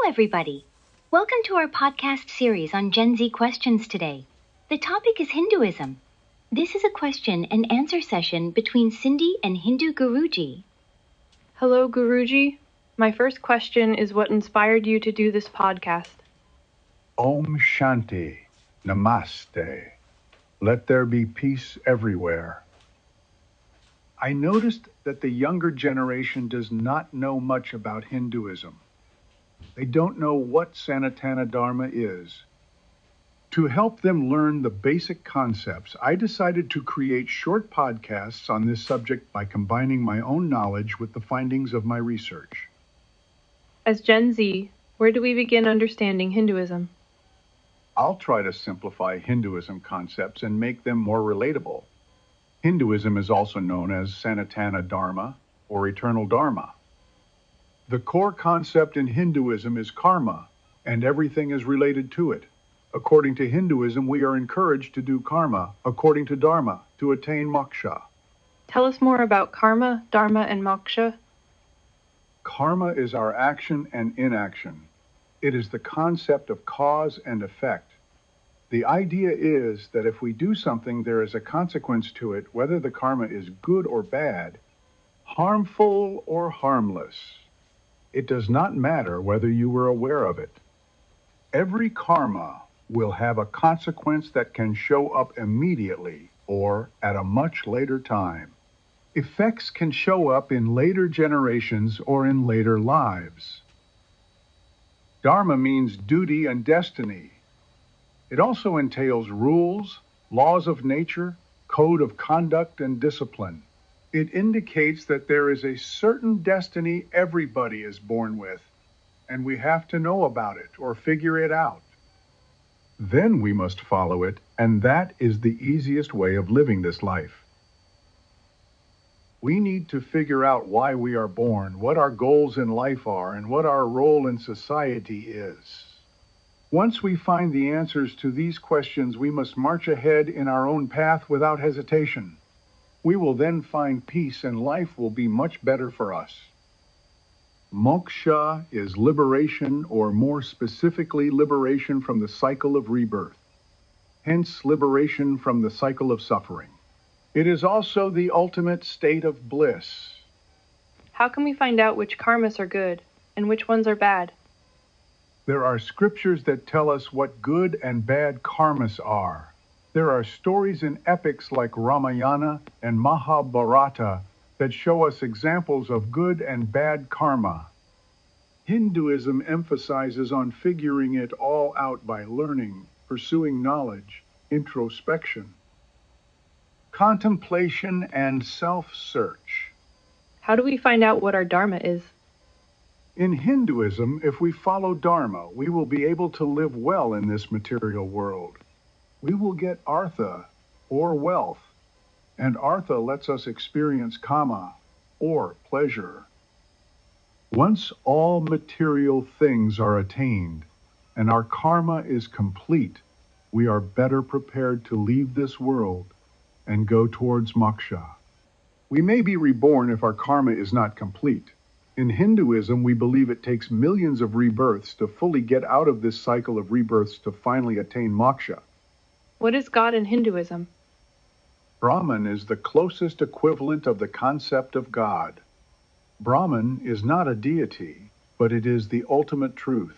everybody. Welcome to our podcast series on Gen Z questions today. The topic is Hinduism. This is a question and answer session between Cindy and Hindu Guruji. Hello, Guruji. My first question is what inspired you to do this podcast? Om Shanti, Namaste. Let there be peace everywhere. I noticed that the younger generation does not know much about Hinduism. They don't know what Sanatana Dharma is. To help them learn the basic concepts, I decided to create short podcasts on this subject by combining my own knowledge with the findings of my research. As Gen Z, where do we begin understanding Hinduism? I'll try to simplify Hinduism concepts and make them more relatable. Hinduism is also known as Sanatana Dharma or Eternal Dharma. The core concept in Hinduism is karma, and everything is related to it. According to Hinduism, we are encouraged to do karma according to Dharma to attain moksha. Tell us more about karma, dharma, and moksha. Karma is our action and inaction. It is the concept of cause and effect. The idea is that if we do something, there is a consequence to it, whether the karma is good or bad, harmful or harmless. It does not matter whether you were aware of it. Every karma will have a consequence that can show up immediately or at a much later time. Effects can show up in later generations or in later lives. Dharma means duty and destiny. It also entails rules, laws of nature, code of conduct, and discipline. It indicates that there is a certain destiny everybody is born with, and we have to know about it or figure it out. Then we must follow it, and that is the easiest way of living this life. We need to figure out why we are born, what our goals in life are, and what our role in society is. Once we find the answers to these questions, we must march ahead in our own path without hesitation. We will then find peace and life will be much better for us. Moksha is liberation, or more specifically, liberation from the cycle of rebirth. Hence, liberation from the cycle of suffering. It is also the ultimate state of bliss. How can we find out which karmas are good and which ones are bad? There are scriptures that tell us what good and bad karmas are. There are stories in epics like Ramayana and Mahabharata that show us examples of good and bad karma. Hinduism emphasizes on figuring it all out by learning, pursuing knowledge, introspection, contemplation, and self-search. How do we find out what our dharma is? In Hinduism, if we follow Dharma, we will be able to live well in this material world. We will get artha, or wealth, and artha lets us experience kama, or pleasure. Once all material things are attained, and our karma is complete, we are better prepared to leave this world and go towards moksha. We may be reborn if our karma is not complete. In Hinduism, we believe it takes millions of rebirths to fully get out of this cycle of rebirths to finally attain moksha. What is God in Hinduism? Brahman is the closest equivalent of the concept of God. Brahman is not a deity, but it is the ultimate truth.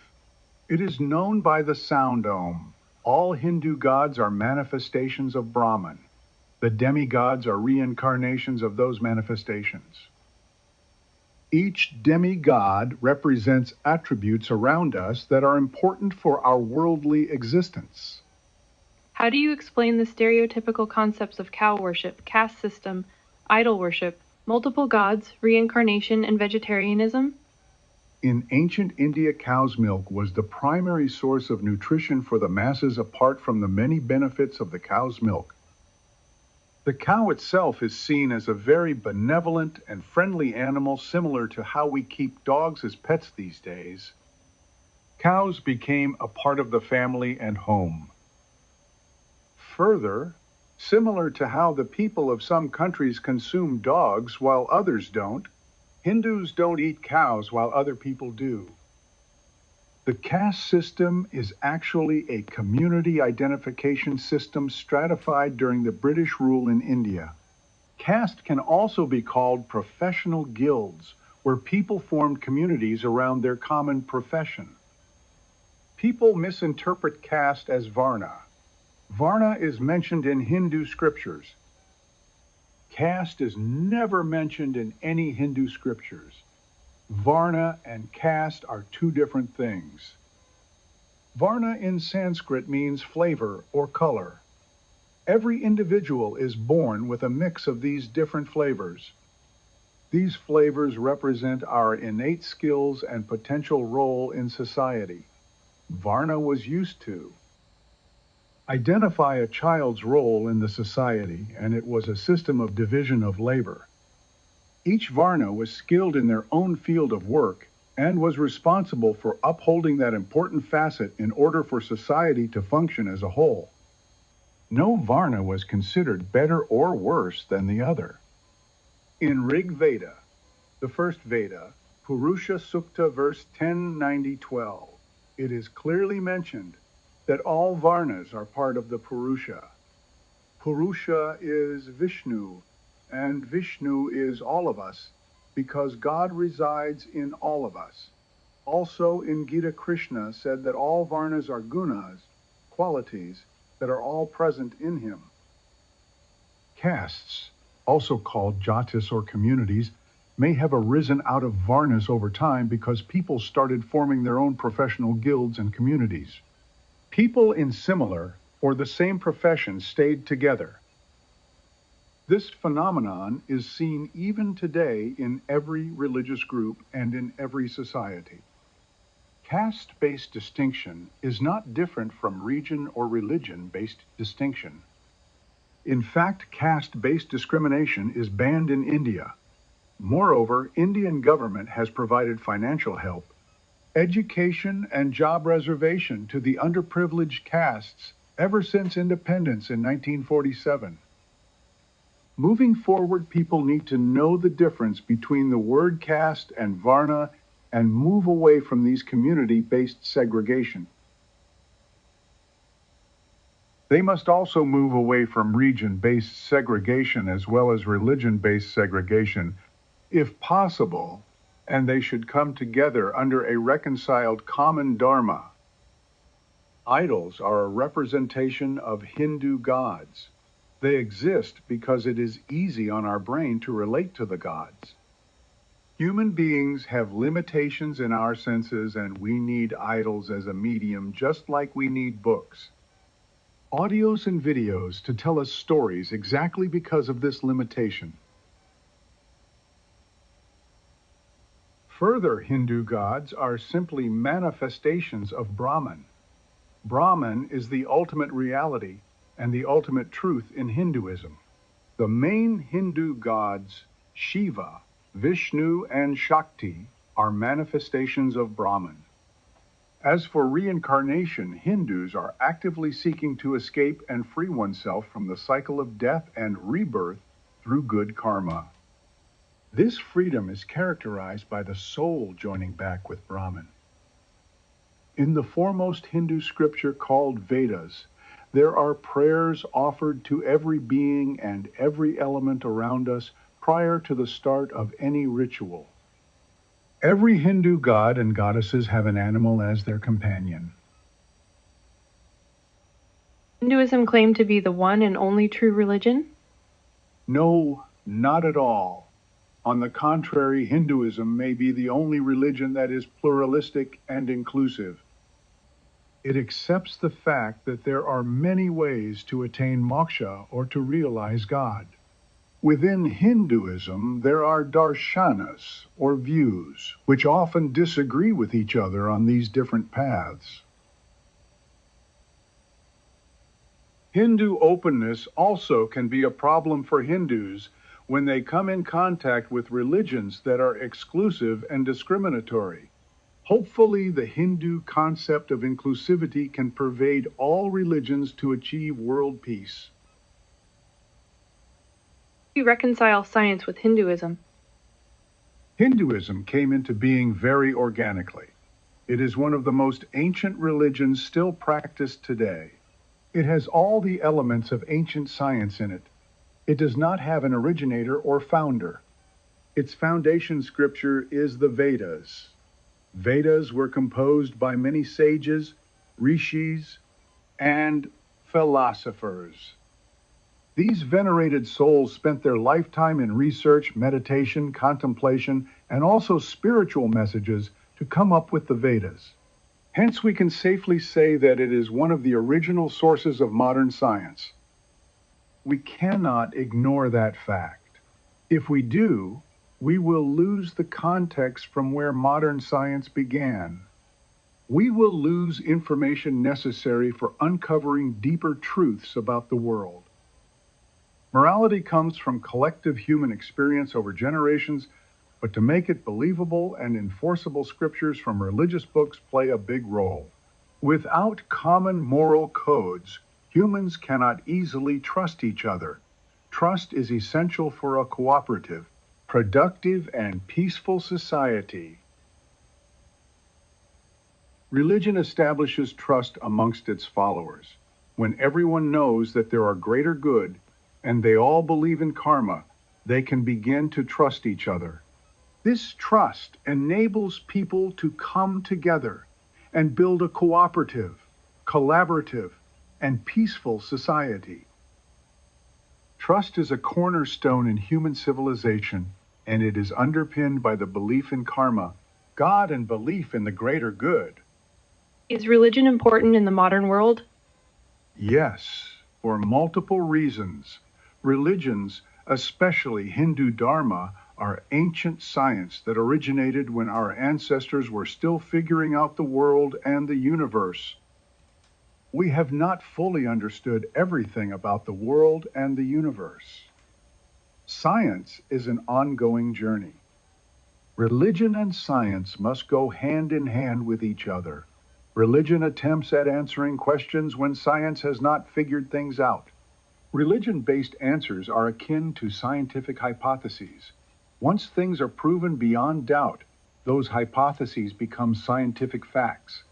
It is known by the sound Om. All Hindu gods are manifestations of Brahman. The demigods are reincarnations of those manifestations. Each demigod represents attributes around us that are important for our worldly existence. How do you explain the stereotypical concepts of cow worship, caste system, idol worship, multiple gods, reincarnation, and vegetarianism? In ancient India, cow's milk was the primary source of nutrition for the masses apart from the many benefits of the cow's milk. The cow itself is seen as a very benevolent and friendly animal, similar to how we keep dogs as pets these days. Cows became a part of the family and home. Further, similar to how the people of some countries consume dogs while others don't, Hindus don't eat cows while other people do. The caste system is actually a community identification system stratified during the British rule in India. Caste can also be called professional guilds, where people formed communities around their common profession. People misinterpret caste as Varna. Varna is mentioned in Hindu scriptures. Caste is never mentioned in any Hindu scriptures. Varna and caste are two different things. Varna in Sanskrit means flavor or color. Every individual is born with a mix of these different flavors. These flavors represent our innate skills and potential role in society. Varna was used to identify a child's role in the society, and it was a system of division of labor. Each Varna was skilled in their own field of work and was responsible for upholding that important facet in order for society to function as a whole. No Varna was considered better or worse than the other. In Rig Veda, the first Veda, Purusha Sukta verse 10:90-12, it is clearly mentioned that all Varnas are part of the Purusha. Purusha is Vishnu, and Vishnu is all of us, because God resides in all of us. Also in Gita, Krishna said that all Varnas are gunas, qualities, that are all present in him. Castes, also called jatis or communities, may have arisen out of Varnas over time because people started forming their own professional guilds and communities. People in similar or the same profession stayed together. This phenomenon is seen even today in every religious group and in every society. Caste-based distinction is not different from region or religion-based distinction. In fact, caste-based discrimination is banned in India. Moreover, Indian government has provided financial help, education, and job reservation to the underprivileged castes ever since independence in 1947. Moving forward, people need to know the difference between the word caste and Varna and move away from these community-based segregation. They must also move away from region-based segregation as well as religion-based segregation, if possible, and they should come together under a reconciled common dharma. Idols are a representation of Hindu gods. They exist because it is easy on our brain to relate to the gods. Human beings have limitations in our senses, and we need idols as a medium just like we need books. Audios and videos to tell us stories exactly because of this limitation. Further Hindu gods are simply manifestations of Brahman. Brahman is the ultimate reality and the ultimate truth in Hinduism. The main Hindu gods, Shiva, Vishnu, and Shakti, are manifestations of Brahman. As for reincarnation, Hindus are actively seeking to escape and free oneself from the cycle of death and rebirth through good karma. This freedom is characterized by the soul joining back with Brahman. In the foremost Hindu scripture called Vedas, there are prayers offered to every being and every element around us prior to the start of any ritual. Every Hindu god and goddesses have an animal as their companion. Hinduism claimed to be the one and only true religion? No, not at all. On the contrary, Hinduism may be the only religion that is pluralistic and inclusive. It accepts the fact that there are many ways to attain moksha or to realize God. Within Hinduism, there are darshanas, or views, which often disagree with each other on these different paths. Hindu openness also can be a problem for Hindus when they come in contact with religions that are exclusive and discriminatory. Hopefully, the Hindu concept of inclusivity can pervade all religions to achieve world peace. How do you reconcile science with Hinduism? Hinduism came into being very organically. It is one of the most ancient religions still practiced today. It has all the elements of ancient science in it. It does not have an originator or founder. Its foundation scripture is the Vedas. Vedas were composed by many sages, rishis, and philosophers. These venerated souls spent their lifetime in research, meditation, contemplation, and also spiritual messages to come up with the Vedas. Hence, we can safely say that it is one of the original sources of modern science. We cannot ignore that fact. If we do, we will lose the context from where modern science began. We will lose information necessary for uncovering deeper truths about the world. Morality comes from collective human experience over generations, but to make it believable and enforceable, scriptures from religious books play a big role. Without common moral codes, humans cannot easily trust each other. Trust is essential for a cooperative, productive, and peaceful society. Religion establishes trust amongst its followers. When everyone knows that there are greater good, and they all believe in karma, they can begin to trust each other. This trust enables people to come together and build a cooperative, collaborative, and peaceful society. Trust is a cornerstone in human civilization, and it is underpinned by the belief in karma, God, and belief in the greater good. Is religion important in the modern world? Yes, for multiple reasons. Religions, especially Hindu Dharma, are ancient science that originated when our ancestors were still figuring out the world and the universe. We have not fully understood everything about the world and the universe. Science is an ongoing journey. Religion and science must go hand in hand with each other. Religion attempts at answering questions when science has not figured things out. Religion-based answers are akin to scientific hypotheses. Once things are proven beyond doubt, those hypotheses become scientific facts.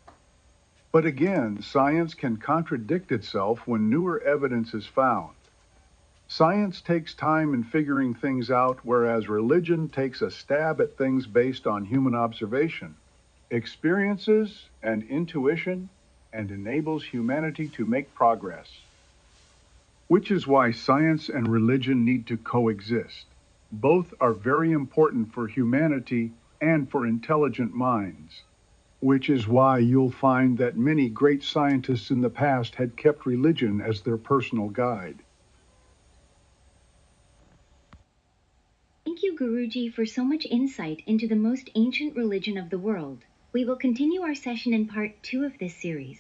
But again, science can contradict itself when newer evidence is found. Science takes time in figuring things out, whereas religion takes a stab at things based on human observation, experiences, and intuition, and enables humanity to make progress. Which is why science and religion need to coexist. Both are very important for humanity and for intelligent minds. Which is why you'll find that many great scientists in the past had kept religion as their personal guide. Thank you, Guruji, for so much insight into the most ancient religion of the world. We will continue our session in part 2 of this series.